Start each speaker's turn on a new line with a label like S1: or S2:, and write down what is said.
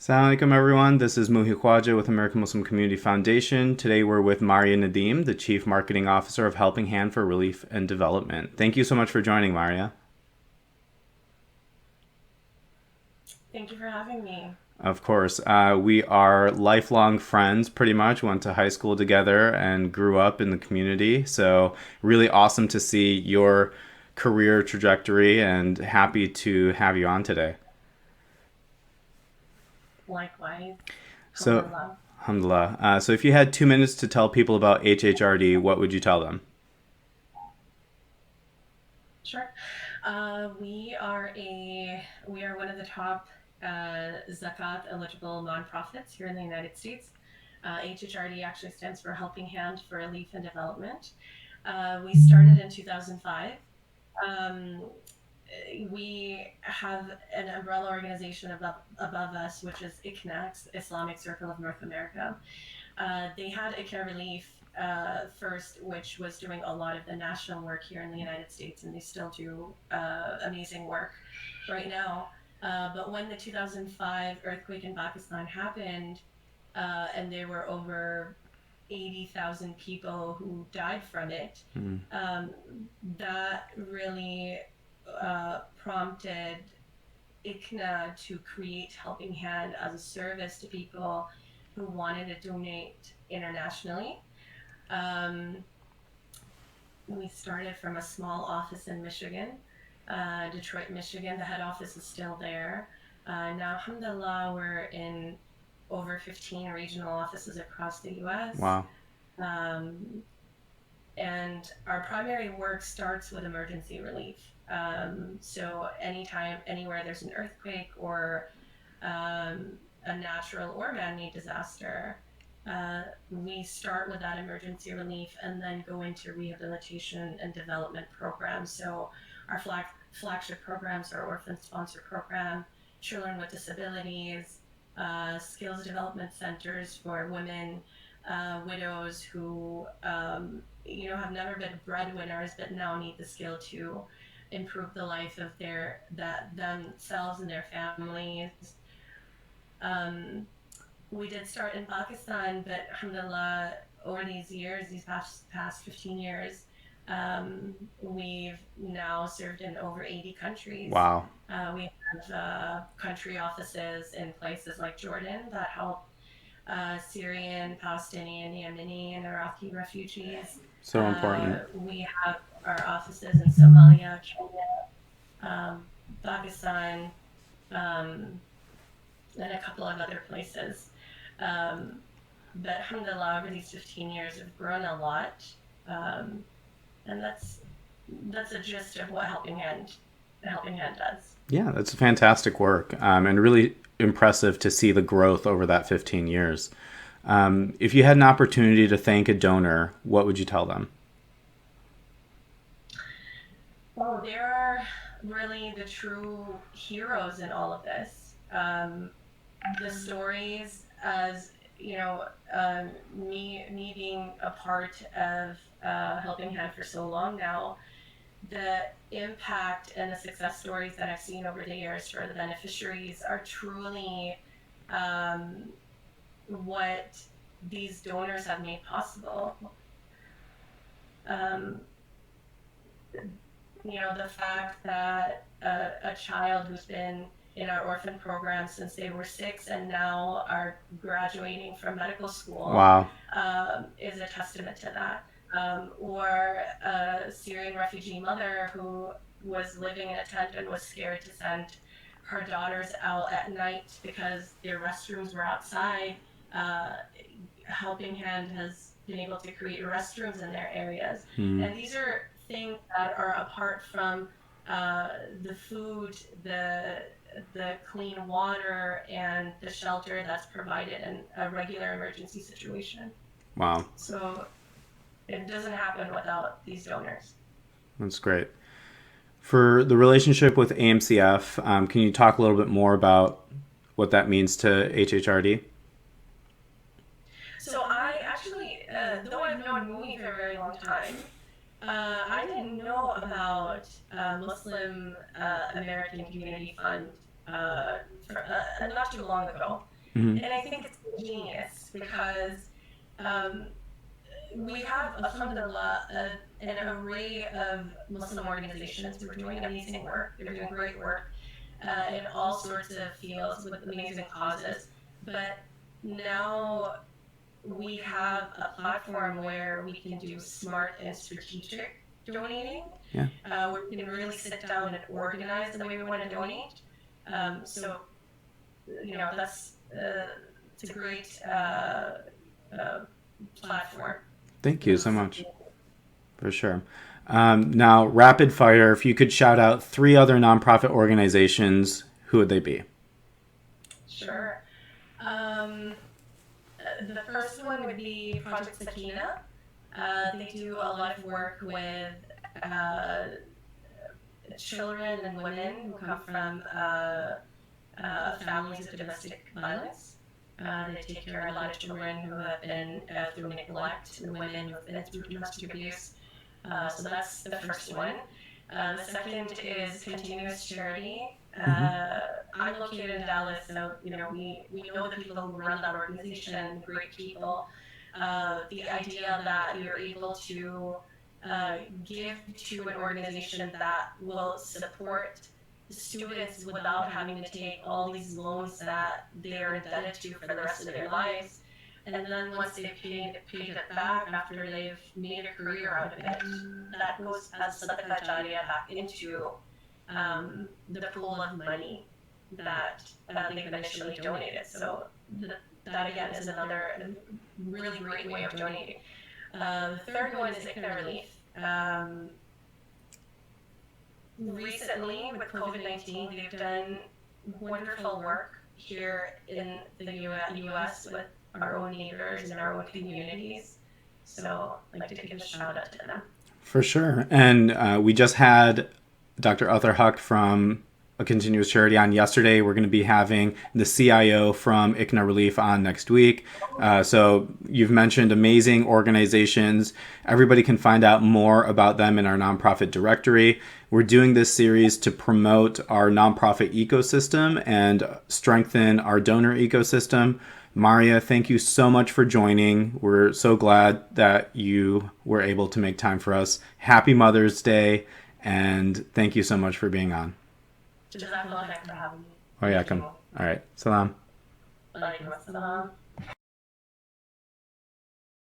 S1: Assalamu alaikum, everyone. This is Muhi Khwaja with American Muslim Community Foundation. Today we're with Mariya Nadeem, the Chief Marketing Officer of Helping Hand for Relief and Development. Thank you so much for joining, Mariya.
S2: Thank you for having me.
S1: Of course, we are lifelong friends pretty much, went to high school together and grew up in the community. So, really awesome to see your career trajectory and happy to have you on today.
S2: Likewise,
S1: So,
S2: alhamdulillah.
S1: alhamdulillah. So, if you had 2 minutes to tell people about HHRD, what would you tell them?
S2: Sure. We are one of the top zakat eligible nonprofits here in the United States. HHRD actually stands for Helping Hand for Relief and Development. We started in 2005. Um, we have an umbrella organization above us, which is ICNAX, Islamic Circle of North America. They had a care relief first, which was doing a lot of the national work here in the United States, and they still do amazing work right now. But when the 2005 earthquake in Pakistan happened, and there were over 80,000 people who died from it,
S1: Hmm.
S2: um, that really prompted ICNA to create Helping Hand as a service to people who wanted to donate internationally. Um, we started from a small office in Michigan, Detroit, Michigan. The head office is still there. Now, alhamdulillah, we're in over 15 regional offices across the US.
S1: Wow.
S2: Um, and our primary work starts with emergency relief. So anytime, anywhere there's an earthquake or a natural or man-made disaster, we start with that emergency relief and then go into rehabilitation and development programs. So our flagship programs are orphan sponsor program, children with disabilities, skills development centers for women, widows who have never been breadwinners but now need the skill to improve the life of themselves and their families. Um, we did start in Pakistan, but alhamdulillah, over these years, these past 15 years, we've now served in over 80 countries.
S1: Wow.
S2: We have country offices in places like Jordan that help Syrian, Palestinian, Yemeni, and Iraqi refugees.
S1: So important.
S2: We have our offices in Somalia, Kenya, Pakistan, um, and a couple of other places. Um, but alhamdulillah, over these 15 years, we've grown a lot. Um, and that's a gist of what Helping Hand does.
S1: Yeah, that's fantastic work and really impressive to see the growth over that 15 years. If you had an opportunity to thank a donor, what would you tell them?
S2: Oh, there are really the true heroes in all of this. The stories, as you know, me being a part of Helping Hand for so long now, the impact and the success stories that I've seen over the years for the beneficiaries are truly um, what these donors have made possible. Um, the fact that a child who's been in our orphan program since they were 6 and now are graduating from medical school
S1: Wow.
S2: is a testament to that. Or a Syrian refugee mother who was living in a tent and was scared to send her daughters out at night because their restrooms were outside. Uh, Helping Hand has been able to create restrooms in their areas.
S1: Hmm.
S2: And these are things that are apart from the food, the clean water, and the shelter that's provided in a regular emergency situation.
S1: Wow.
S2: So it doesn't happen without these donors.
S1: That's great. For the relationship with AMCF, can you talk a little bit more about what that means to HHRD?
S2: So I actually, though I've known Mooney for a very long time, I didn't know about Muslim American Community Fund not too long ago.
S1: Hmm.
S2: And I think it's genius because um, we have, alhamdulillah, an array of Muslim organizations who are doing amazing work. They're doing great work in all sorts of fields with amazing causes. But now we have a platform where we can do smart and strategic donating,
S1: Yeah.
S2: where we can really sit down and organize the way we want to donate. So, that's it's a great uh, platform
S1: Thank
S2: for the
S1: you so
S2: Muslim
S1: much.
S2: community.
S1: For sure. Now, rapid fire, if you could shout out three other nonprofit organizations, who would they be?
S2: Sure. Um, the first one would be Project Sakina. They do a lot of work with uh, children and women who come from families of domestic violence. They take care of a lot of children who have been through neglect and women who have been through domestic abuse. So that's the first one. The second is Continuous Charity.
S1: Mm-hmm.
S2: I'm located in Dallas, so we know the people who run that organization, great people. The idea that you're able to give to an organization that will support students without having to take all these loans that they're indebted to for the rest of their lives. And then once they've paid it back after they've made a career out of it, that goes as sadaqa jariyah back into the pool of money that they've initially donated. So that again is another really great way of donating. The third one is ICNA Relief. Recently, with COVID-19, they've done wonderful work here in the US with our own neighbors and our own communities. So I'd like to give a shout out to them.
S1: For sure. And we just had Dr. Arthur Huck from A Continuous Charity on yesterday. We're going to be having the CIO from ICNA Relief on next week. So you've mentioned amazing organizations. Everybody can find out more about them in our nonprofit directory. We're doing this series to promote our nonprofit ecosystem and strengthen our donor ecosystem. Mariya, thank you so much for joining. We're so glad that you were able to make time for us. Happy Mother's Day, and thank you so much for being on.
S2: Jazakallah khair for having me.
S1: Oh, yeah,
S2: Thank you.
S1: come. All right. Salam.
S2: Walaikum assalam.